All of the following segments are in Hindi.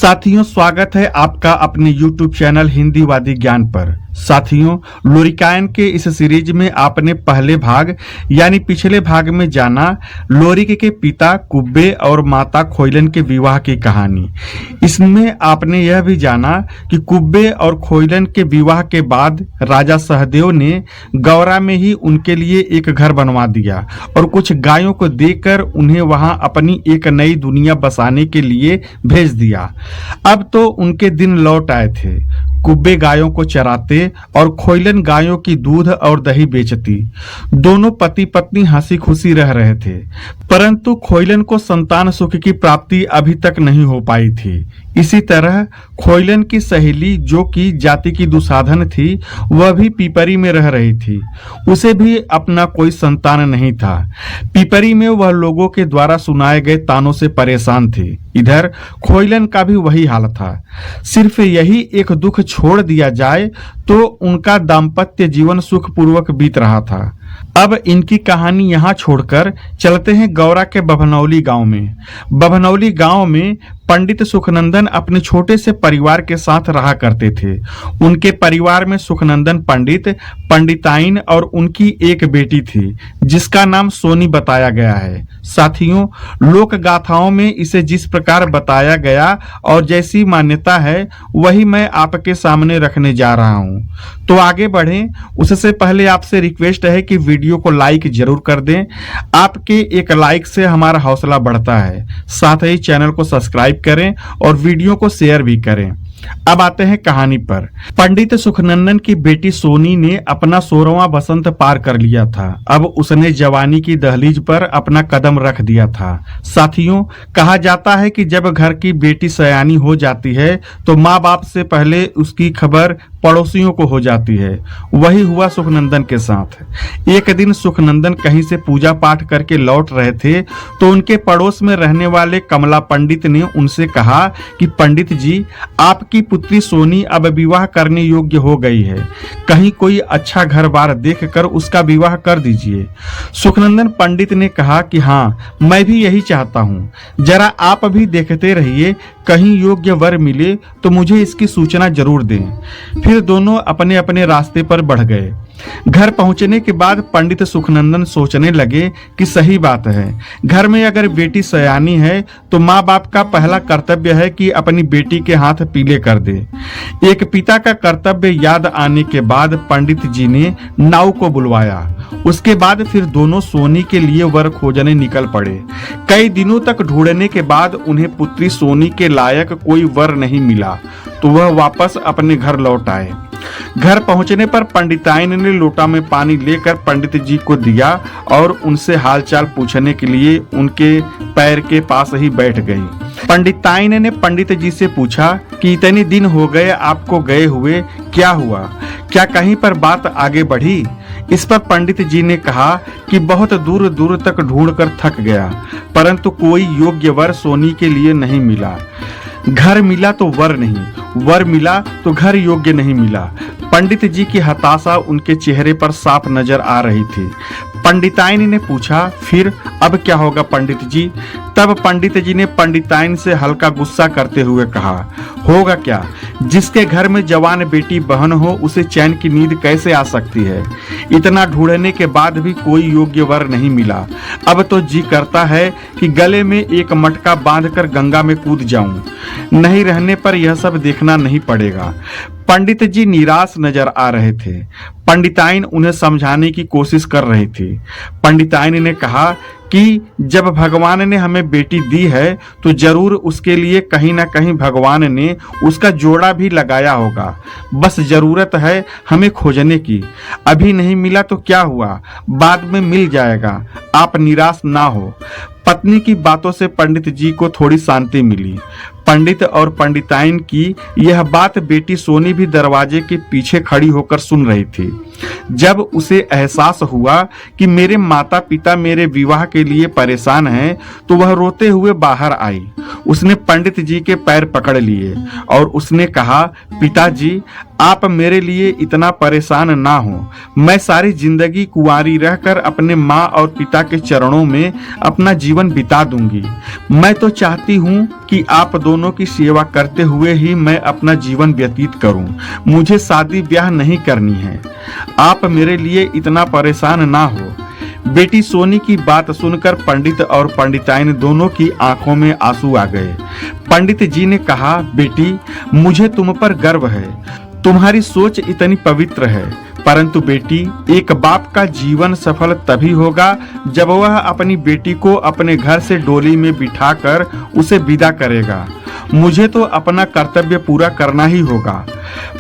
साथियों, स्वागत है आपका अपने YouTube चैनल हिंदीवादी ज्ञान पर। साथियों, लोरिकायन के इस सीरीज में आपने पहले भाग यानी पिछले भाग में जाना लोरिक के पिता कुब्बे और माता खोइलन के विवाह की कहानी। इसमें आपने यह भी जाना कि कुब्बे और खोइलन के विवाह के बाद राजा सहदेव ने गौरा में ही उनके लिए एक घर बनवा दिया और कुछ गायों को देकर उन्हें वहां अपनी एक नई दुनिया बसाने के लिए भेज दिया। अब तो उनके दिन लौट आए थे। कुब्बे गायों को चराते और खोइलन गायों की दूध और दही बेचती। दोनों पति पत्नी हंसी खुशी रह रहे थे, परंतु खोइलन को संतान सुख की प्राप्ति अभी तक नहीं हो पाई थी। इसी तरह खोइलन की सहेली, जो कि जाति की दुसाधन थी, वह भी पीपरी में रह रही थी। उसे भी अपना कोई संतान नहीं था। पीपरी में वह लोगों के द्वारा सुनाए गए तानों से परेशान थी। इधर खोइलन का भी वही हाल था। सिर्फ यही एक दुख छोड़ दिया जाए तो उनका दाम्पत्य जीवन सुखपूर्वक बीत रहा था। अब इनकी कहानी यहाँ छोड़कर चलते हैं गौरा के बभनौली गांव में। बभनौली गांव में पंडित सुखनंदन अपने छोटे से परिवार के साथ रहा करते थे। उनके परिवार में सुखनंदन पंडित, पंडिताइन और उनकी एक बेटी थी जिसका नाम सोनी बताया गया है। साथियों, लोक गाथाओं में इसे जिस प्रकार बताया गया और जैसी मान्यता है वही मैं आपके सामने रखने जा रहा हूँ। तो आगे बढ़ें उससे पहले आपसे रिक्वेस्ट है कि वीडियो को लाइक जरूर कर दें। आपके एक लाइक से हमारा हौसला बढ़ता है। साथ ही चैनल को सब्सक्राइब करें और वीडियो को शेयर भी करें। अब आते हैं कहानी पर। पंडित सुखनंदन की बेटी सोनी ने अपना 16वां बसंत पार कर लिया था। अब उसने जवानी की दहलीज पर अपना कदम रख दिया था। साथियों, कहा जाता है कि जब घर की बेटी सयानी हो जाती है तो माँ बाप से पहले उसकी खबर पड़ोसियों को हो जाती है। वही हुआ सुखनंदन के साथ। एक दिन सुखनंदन कहीं से पूजा पाठ करके लौट रहे थे तो उनके पड़ोस में रहने वाले कमला पंडित ने उनसे कहा कि पंडित जी, आपकी पुत्री सोनी अब विवाह करने योग्य हो गई है। कहीं कोई अच्छा घर बार देखकर उसका विवाह कर दीजिए। सुखनंदन पंडित ने कहा कि हाँ, मैं भी यही चाहता हूँ। जरा आप भी देखते रहिए, कहीं योग्य वर मिले तो मुझे इसकी सूचना जरूर दें। फिर दोनों अपने अपने रास्ते पर बढ़ गए। घर पहुंचने के बाद पंडित सुखनंदन सोचने लगे कि सही बात है, घर में अगर बेटी सयानी है तो माँ बाप का पहला कर्तव्य है कि अपनी बेटी के हाथ पीले कर दे। एक पिता का कर्तव्य याद आने के बाद पंडित जी ने नाव को बुलवाया। उसके बाद फिर दोनों सोनी के लिए वर खोजने निकल पड़े। कई दिनों तक ढूंढने के बाद उन्हें पुत्री सोनी के लायक कोई वर नहीं मिला तो वह वापस अपने घर लौट आए। घर पहुंचने पर पंडिताइन ने लोटा में पानी लेकर पंडित जी को दिया और उनसे हालचाल पूछने के लिए उनके पैर के पास ही बैठ गई। पंडिताइन ने पंडित जी से पूछा कि इतने दिन हो गए आपको गए हुए, क्या हुआ? क्या कहीं पर बात आगे बढ़ी? इस पर पंडित जी ने कहा कि बहुत दूर दूर तक ढूंढकर थक गया, परंतु कोई योग्य वर सोनी के लिए नहीं मिला। घर मिला तो वर नहीं, वर मिला तो घर योग्य नहीं मिला। पंडित जी की हताशा उनके चेहरे पर साफ नजर आ रही थी। पंडिताइन ने पूछा, फिर अब क्या होगा पंडित जी? तब पंडित जी ने पंडिताइन से हल्का गुस्सा करते हुए कहा, होगा क्या? जिसके घर में जवान बेटी बहन हो उसे चैन की नींद कैसे आ सकती है? इतना ढूंढने के बाद भी कोई योग्य वर नहीं मिला। अब तो जी करता है कि गले में एक मटका बांधकर गंगा में कूद जाऊं। नहीं रहने पर यह सब देखना नहीं पड़ेगा। पंडित जी निराश नजर आ रहे थे। पंडिताइन उन्हें समझाने की कोशिश कर रही थी। पंडिताइन ने कहा कि जब भगवान ने हमें बेटी दी है तो जरूर उसके लिए कहीं ना कहीं भगवान ने उसका जोड़ा भी लगाया होगा। बस जरूरत है हमें खोजने की। अभी नहीं मिला तो क्या हुआ, बाद में मिल जाएगा। आप निराश ना हो। पत्नी की बातों से पंडित जी को थोड़ी शांति मिली। पंडित और पंडिताइन की यह बात बेटी सोनी भी दरवाजे के पीछे खड़ी होकर सुन रही थी। जब उसे एहसास हुआ कि मेरे माता पिता मेरे विवाह के लिए परेशान हैं, तो वह रोते हुए बाहर आई। उसने पंडित जी के पैर पकड़ लिए और उसने कहा, पिताजी, आप मेरे लिए इतना परेशान ना हो। मैं सारी जिंदगी कुंवारी रहकर अपने माँ और पिता के चरणों में अपना जीवन बिता दूंगी। मैं तो चाहती हूँ कि आप दोनों की सेवा करते हुए ही मैं अपना जीवन व्यतीत करूं। मुझे शादी ब्याह नहीं करनी है। आप मेरे लिए इतना परेशान ना हो। बेटी सोनी की बात सुनकर पंडित और पंडिताइन दोनों की आंखों में आंसू आ गए। पंडित जी ने कहा, बेटी, मुझे तुम पर गर्व है। तुम्हारी सोच इतनी पवित्र है। परंतु बेटी, एक बाप का जीवन सफल तभी होगा जब वह अपनी बेटी को अपने घर से डोली में बिठाकर उसे विदा करेगा। मुझे तो अपना कर्तव्य पूरा करना ही होगा।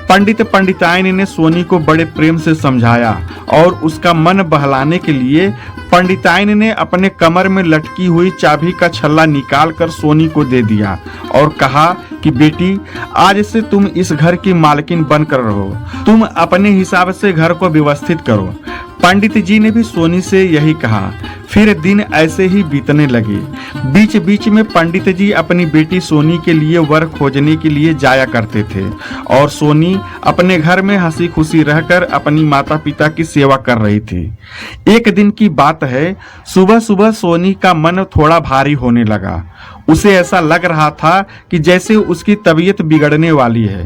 पंडित पंडिताइन ने सोनी को बड़े प्रेम से समझाया और उसका मन बहलाने के लिए पंडिताइन ने अपने कमर में लटकी हुई चाबी का छल्ला निकालकर सोनी को दे दिया और कहा कि बेटी, आज से तुम इस घर की मालकिन बनकर रहो। तुम अपने हिसाब से घर को व्यवस्थित करो। पंडित जी ने भी सोनी से यही कहा। फिर दिन ऐसे ही बीतने लगे। बीच बीच में पंडित जी अपनी बेटी सोनी के लिए वर खोजने के लिए जाया करते थे और सोनी अपने घर में हंसी खुशी रहकर अपनी माता पिता की सेवा कर रही थी। एक दिन की बात है, सुबह सुबह सोनी का मन थोड़ा भारी होने लगा। उसे ऐसा लग रहा था कि जैसे उसकी तबीयत बिगड़ने वाली है।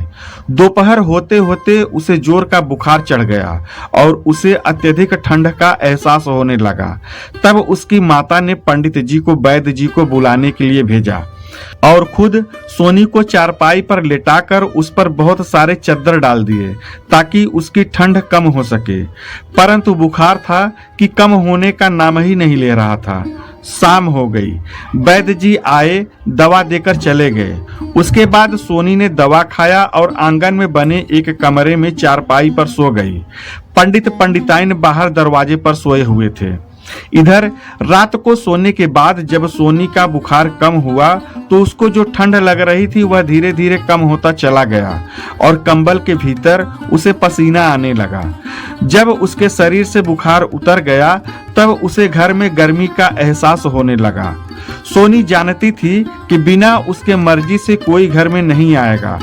दोपहर होते होते उसे जोर का बुखार चढ़ गया और उसे अत्यधिक ठंड का एहसास होने लगा। तब उसकी माता ने पंडित जी को वैद्य जी को बुलाने के लिए भेजा और खुद सोनी को चारपाई पर लेटाकर उस पर बहुत सारे चद्दर डाल दिए ताकि उसकी ठंड कम हो सके। परंतु बुखार था कि कम होने का नाम ही नहीं ले रहा था। शाम हो गई। वैद्य जी आए, दवा देकर चले गए। उसके बाद सोनी ने दवा खाया और आंगन में बने एक कमरे में चारपाई पर सो गई। पंडित पंडिताइन बाहर दरवाजे पर सोए हुए थे। इधर रात को सोने के बाद जब सोनी का बुखार कम हुआ तो उसको जो ठंड लग रही थी वह धीरे धीरे कम होता चला गया और कंबल के भीतर उसे पसीना आने लगा। जब उसके शरीर से बुखार उतर गया तब उसे घर में गर्मी का एहसास होने लगा। सोनी जानती थी कि बिना उसके मर्जी से कोई घर में नहीं आएगा।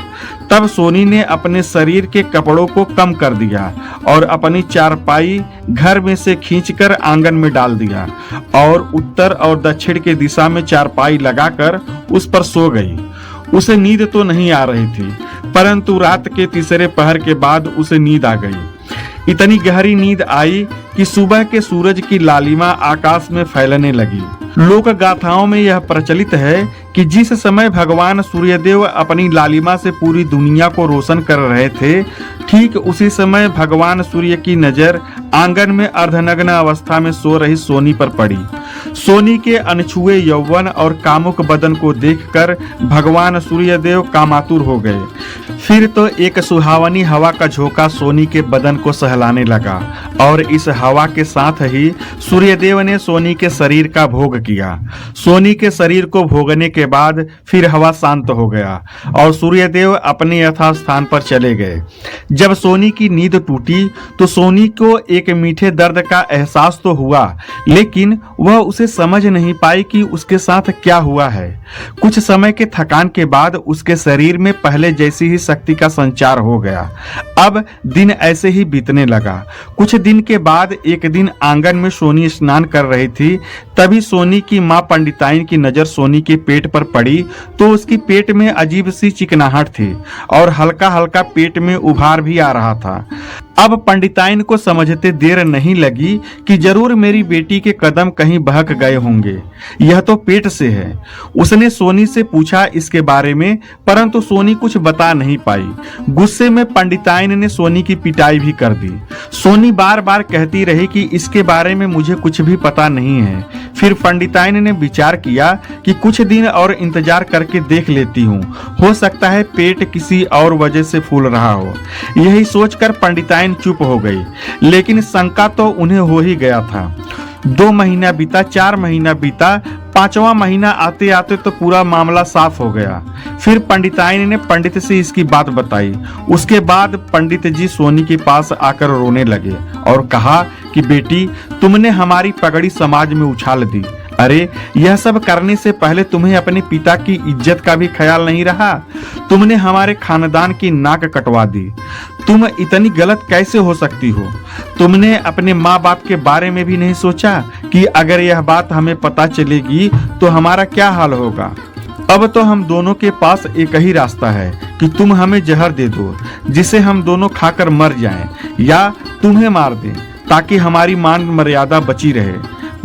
तब सोनी ने अपने शरीर के कपड़ों को कम कर दिया और अपनी चारपाई घर में से खींचकर आंगन में डाल दिया और उत्तर और दक्षिण के दिशा में चारपाई लगाकर उस पर सो गई। उसे नींद तो नहीं आ रही थी, परंतु रात के तीसरे पहर के बाद उसे नींद आ गई। इतनी गहरी नींद आई कि सुबह के सूरज की लालिमा आकाश में फैलने लगी। लोक गाथाओं में यह प्रचलित है कि जिस समय भगवान सूर्यदेव अपनी लालिमा से पूरी दुनिया को रोशन कर रहे थे, ठीक उसी समय भगवान सूर्य की नजर आंगन में अर्धनग्न अवस्था में सो रही सोनी पर पड़ी। सोनी के अनछुए यौवन और कामुक बदन को देखकर भगवान सूर्यदेव कामातुर हो गए। फिर तो एक सुहावनी हवा का झोंका सोनी के बदन को सहलाने लगा और इस हवा के साथ ही सूर्यदेव ने सोनी के शरीर का भोग किया। सोनी के शरीर को भोगने के बाद फिर हवा शांत हो गया और सूर्यदेव अपने यथास्थान पर चले गए। जब सोनी की नींद टूटी तो सोनी को एक मीठे दर्द का एहसास तो हुआ, लेकिन वह उसे समझ नहीं पाई कि उसके साथ क्या हुआ है। कुछ समय के थकान के बाद उसके शरीर में पहले जैसी ही शक्ति का संचार हो गया। अब दिन ऐसे ही बीतने लगा। कुछ दिन के बाद एक दिन आंगन में सोनी स्नान कर रही थी। तभी सोनी की मां पंडिताइन की नजर सोनी के पेट पर पड़ी तो उसकी पेट में अजीब सी चिकनाहट थी और हल्का हल्का पेट में उभार भी आ रहा था। अब पंडिताइन को समझते देर नहीं लगी कि जरूर मेरी बेटी के कदम कहीं बहक गए होंगे, यह तो पेट से है। उसने सोनी से पूछा इसके बारे में, परंतु सोनी कुछ बता नहीं पाई। गुस्से में पंडिताइन ने सोनी की पिटाई भी कर दी। सोनी बार बार कहती रही कि इसके बारे में मुझे कुछ भी पता नहीं है। फिर पंडिताइन ने विचार किया कि कुछ दिन और इंतजार करके देख लेती हूँ, हो सकता है पेट किसी और वजह से फूल रहा हो। यही सोचकर पंडिताइन चुप हो गई, लेकिन शंका तो उन्हें हो ही गया था। 2 महीना बीता, 4 महीना बीता, 5वां महीना आते आते तो पूरा मामला साफ हो गया। फिर पंडिताइन ने पंडित से इसकी बात बताई। उसके बाद पंडित जी सोनी के पास आकर रोने लगे और कहा कि बेटी, तुमने हमारी पगड़ी समाज में उछाल दी, अरे, यह सब करने से पहले तुम्हें अपने पिता की इज्जत का भी ख्याल नहीं रहा। तुमने हमारे खानदान की नाक कटवा दी। तुम इतनी गलत कैसे हो सकती हो? तुमने अपने माँ बाप के बारे में भी नहीं सोचा कि अगर यह बात हमें पता चलेगी तो हमारा क्या हाल होगा। अब तो हम दोनों के पास एक ही रास्ता है कि तुम हमें जहर दे दो, जिसे हम दोनों खाकर मर जाएं, या तुम्हें मार दें ताकि हमारी मान मर्यादा बची रहे।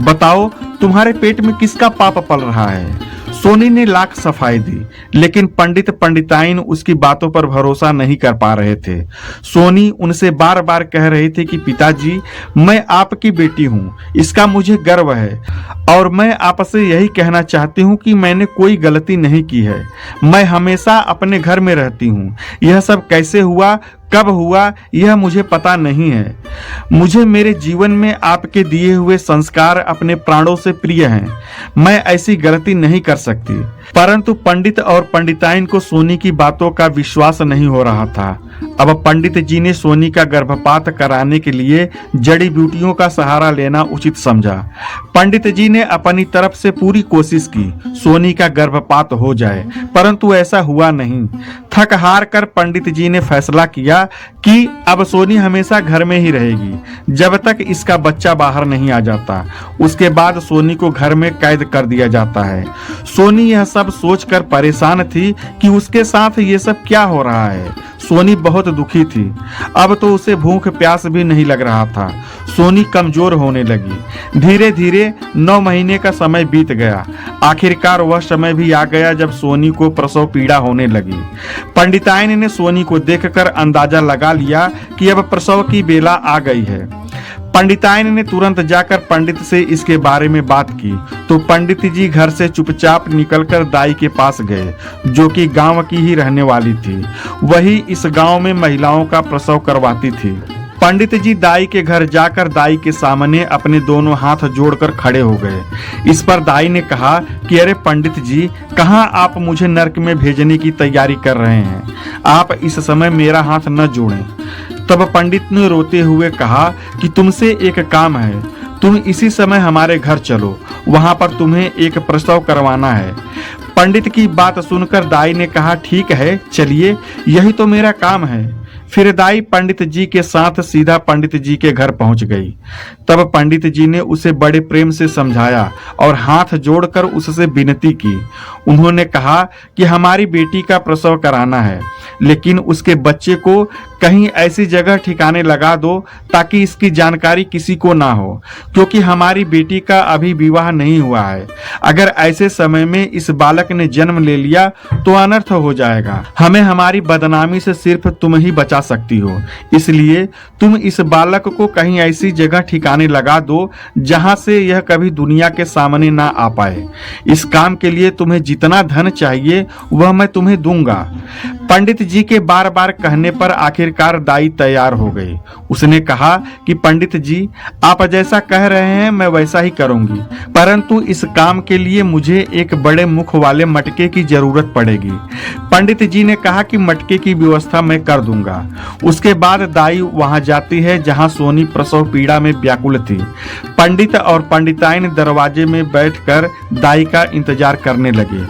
बताओ, तुम्हारे पेट में किसका पाप पल रहा है? सोनी ने लाख सफाई दी, लेकिन पंडित पंडिताइन उसकी बातों पर भरोसा नहीं कर पा रहे थे। सोनी उनसे बार बार कह रही थी कि पिताजी, मैं आपकी बेटी हूँ, इसका मुझे गर्व है, और मैं आपसे यही कहना चाहती हूँ कि मैंने कोई गलती नहीं की है। मैं हमेशा अपने घर में रहती हूँ। यह सब कैसे हुआ, कब हुआ, यह मुझे पता नहीं है। मुझे मेरे जीवन में आपके दिए हुए संस्कार अपने प्राणों से प्रिय हैं। मैं ऐसी गलती नहीं कर सकती। परंतु पंडित और पंडिताइन को सोनी की बातों का विश्वास नहीं हो रहा था। अब पंडित जी ने सोनी का गर्भपात कराने के लिए जड़ी बूटियों का सहारा लेना उचित समझा। पंडित जी ने अपनी तरफ से पूरी कोशिश की सोनी का गर्भपात हो जाए, परंतु ऐसा हुआ नहीं। थक हार कर पंडित जी ने फैसला किया कि अब सोनी हमेशा घर में ही रहेगी जब तक इसका बच्चा बाहर नहीं आ जाता। उसके बाद सोनी को घर में कैद कर दिया जाता है। सोनी यह सब सोचकर परेशान थी कि उसके साथ ये सब क्या हो रहा है। सोनी बहुत दुखी थी। अब तो उसे भूख प्यास भी नहीं लग रहा था। सोनी कमजोर होने लगी। धीरे धीरे 9 महीने का समय बीत गया। आखिरकार वह समय भी आ गया जब सोनी को प्रसव पीड़ा होने लगी। पंडिताइन ने सोनी को देखकर अंदाजा लगा लिया कि अब प्रसव की बेला आ गई है। पंडिताइन ने तुरंत जाकर पंडित से इसके बारे में बात की तो पंडित जी घर से चुपचाप निकलकर दाई के पास गए, जो कि गांव की ही रहने वाली थी। वही इस गांव में महिलाओं का प्रसव करवाती थी। पंडित जी दाई के घर जाकर दाई के सामने अपने दोनों हाथ जोड़कर खड़े हो गए। इस पर दाई ने कहा कि अरे पंडित जी, कहाँ आप मुझे नरक में भेजने की तैयारी कर रहे हैं? आप इस समय मेरा हाथ न जोड़ें। तब पंडित ने रोते हुए कहा कि तुमसे एक काम है, तुम इसी समय हमारे घर चलो, वहां पर तुम्हें एक प्रसव करवाना है। पंडित की बात सुनकर दाई ने कहा ठीक है, चलिए, यही तो मेरा काम है। फिर दाई पंडित जी के साथ सीधा पंडित जी के घर पहुंच गई। तब पंडित जी ने उसे बड़े प्रेम से समझाया और हाथ जोड़कर उससे विनती की। उन्होंने कहा कि हमारी बेटी का प्रसव कराना है, लेकिन उसके बच्चे को कहीं ऐसी जगह ठिकाने लगा दो ताकि इसकी जानकारी किसी को ना हो, क्योंकि हमारी बेटी का अभी विवाह नहीं हुआ है। अगर ऐसे समय में इस बालक ने जन्म ले लिया तो अनर्थ हो जाएगा। हमें हमारी बदनामी से सिर्फ तुम ही बचा सकती हो, इसलिए तुम इस बालक को कहीं ऐसी जगह ठिकाने लगा दो जहां से यह कभी दुनिया के सामने ना आ पाए। इस काम के लिए तुम्हें जितना धन चाहिए वह मैं तुम्हें दूंगा। पंडित जी के बार बार कहने पर आखिरकार दाई तैयार हो गई। उसने कहा कि पंडित जी, आप जैसा कह रहे हैं मैं वैसा ही करूंगी, परंतु इस काम के लिए मुझे एक बड़े मुख वाले मटके की जरूरत पड़ेगी। पंडित जी ने कहा कि मटके की व्यवस्था मैं कर दूंगा। उसके बाद दाई वहां जाती है जहां सोनी प्रसव पीड़ा में व्याकुल थी। पंडित और पंडिताइन दरवाजे में बैठकर दाई का इंतजार करने लगे।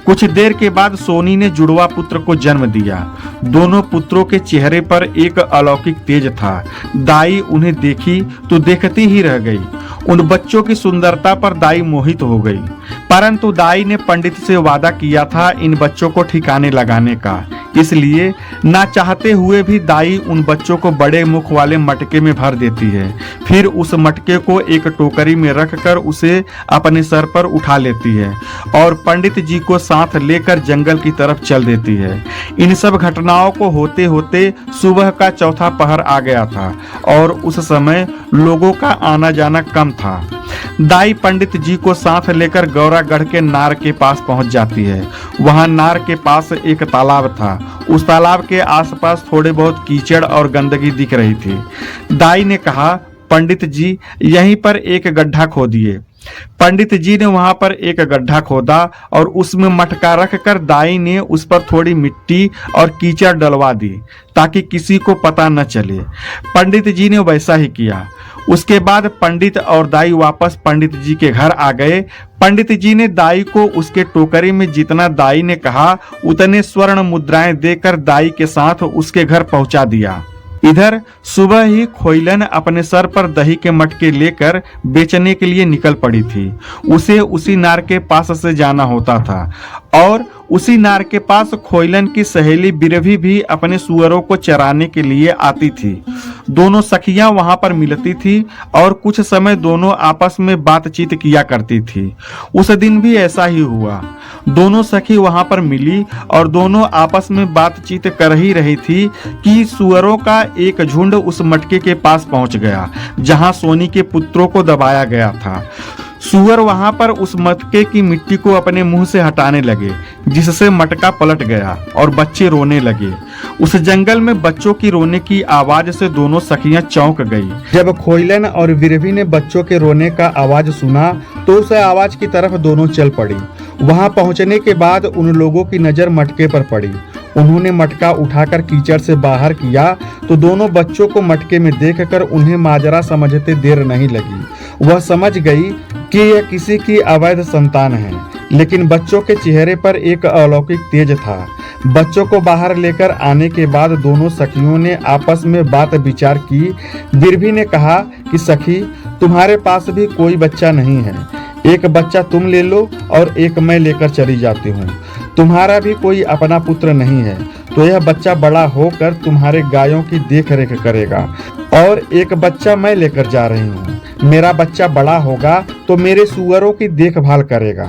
कुछ देर के बाद सोनी ने जुड़वा पुत्र को जन्म दिया। दोनों पुत्रों के चेहरे पर एक अलौकिक तेज था। दाई उन्हें देखी तो देखती ही रह गई। उन बच्चों की सुंदरता पर दाई मोहित हो गई, परंतु दाई ने पंडित से वादा किया था इन बच्चों को ठिकाने लगाने का, इसलिए ना चाहते हुए भी दाई उन बच्चों को बड़े मुख वाले मटके में भर देती है। फिर उस मटके को एक टोकरी में रखकर उसे अपने सर पर उठा लेती है और पंडित जी को साथ लेकर जंगल की तरफ चल देती है। इन सब घटनाओं को होते होते सुबह का चौथा पहर आ गया था और उस समय लोगों का आना जाना कम था। दाई पंडित जी को साथ लेकर गौरागढ़ के नार के पास पहुंच जाती है। वहां नार के पास एक तालाब था। उस तालाब के आसपास थोड़े बहुत कीचड़ और गंदगी दिख रही थी। दाई ने कहा, पंडित जी, यहीं पर एक गड्ढा खोदिए। पंडित जी ने वहां पर एक गड्ढा खोदा और उसमें मटका रखकर दाई ने उस पर थोड़ी मिट्टी और कीचड़ डलवा दी ताकि किसी को पता न चले। पंडित जी ने वैसा ही किया। उसके बाद पंडित और दाई वापस पंडित जी के घर आ गए। पंडित जी ने दाई को उसके टोकरी में जितना दाई ने कहा उतने स्वर्ण मुद्राएं देकर दाई के साथ उसके घर पहुंचा दिया। इधर सुबह ही खोइलन अपने सर पर दही के मटके लेकर बेचने के लिए निकल पड़ी थी। उसे उसी नार के पास से जाना होता था और उसी नार के पास खोइलन की सहेली बिरभी भी अपने सुअरों को चराने के लिए आती थी। दोनों सखियां वहां पर मिलती थी और कुछ समय दोनों आपस में बातचीत किया करती थी। उस दिन भी ऐसा ही हुआ। दोनों सखी वहां पर मिली और दोनों आपस में बातचीत कर ही रही थी कि सुअरों का एक झुंड उस मटके के पास पहुंच गया जहां सोनी के पुत्रों को दबाया गया था। सुअर वहां पर उस मटके की मिट्टी को अपने मुंह से हटाने लगे, जिससे मटका पलट गया और बच्चे रोने लगे। उस जंगल में बच्चों की रोने की आवाज से दोनों सखियां चौंक गई। जब खोइलन और बिरभी ने बच्चों के रोने का आवाज सुना तो उस आवाज की तरफ दोनों चल पड़ी। वहां पहुंचने के बाद उन लोगों की नजर मटके पर पड़ी। उन्होंने मटका उठाकर कीचड़ से बाहर किया तो दोनों बच्चों को मटके में देखकर उन्हें माजरा समझते देर नहीं लगी। वह समझ गई कि यह किसी की अवैध संतान है, लेकिन बच्चों के चेहरे पर एक अलौकिक तेज था। बच्चों को बाहर लेकर आने के बाद दोनों सखियों ने आपस में बात विचार की। बिरभी ने कहा कि सखी, तुम्हारे पास भी कोई बच्चा नहीं है, एक बच्चा तुम ले लो और एक मैं लेकर चली जाती हूँ। तुम्हारा भी कोई अपना पुत्र नहीं है तो यह बच्चा बड़ा होकर तुम्हारे गायों की देख रेख करेगा और एक बच्चा मैं लेकर जा रही हूँ। मेरा बच्चा बड़ा होगा तो मेरे सुअरों की देखभाल करेगा।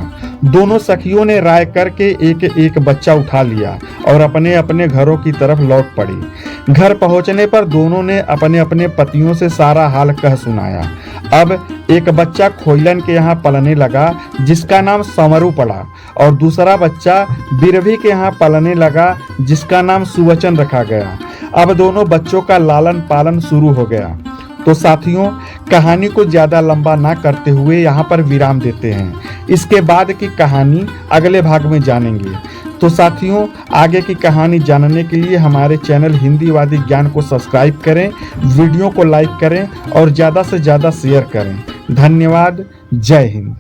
दोनों सखियों ने राय करके एक एक बच्चा उठा लिया और अपने अपने घरों की तरफ लौट पड़ी। घर पहुंचने पर दोनों ने अपने अपने पतियों से सारा हाल कह सुनाया। अब एक बच्चा खोइलन के यहाँ पलने लगा जिसका नाम समरू पड़ा और दूसरा बच्चा बिरभी के यहाँ पलने लगा जिसका नाम सुवचन रखा गया। अब दोनों बच्चों का लालन पालन शुरू हो गया। तो साथियों, कहानी को ज्यादा लंबा ना करते हुए यहाँ पर विराम देते हैं। इसके बाद की कहानी अगले भाग में जानेंगे। तो साथियों, आगे की कहानी जानने के लिए हमारे चैनल हिंदीवादी ज्ञान को सब्सक्राइब करें, वीडियो को लाइक करें और ज़्यादा से ज़्यादा शेयर करें। धन्यवाद। जय हिंद।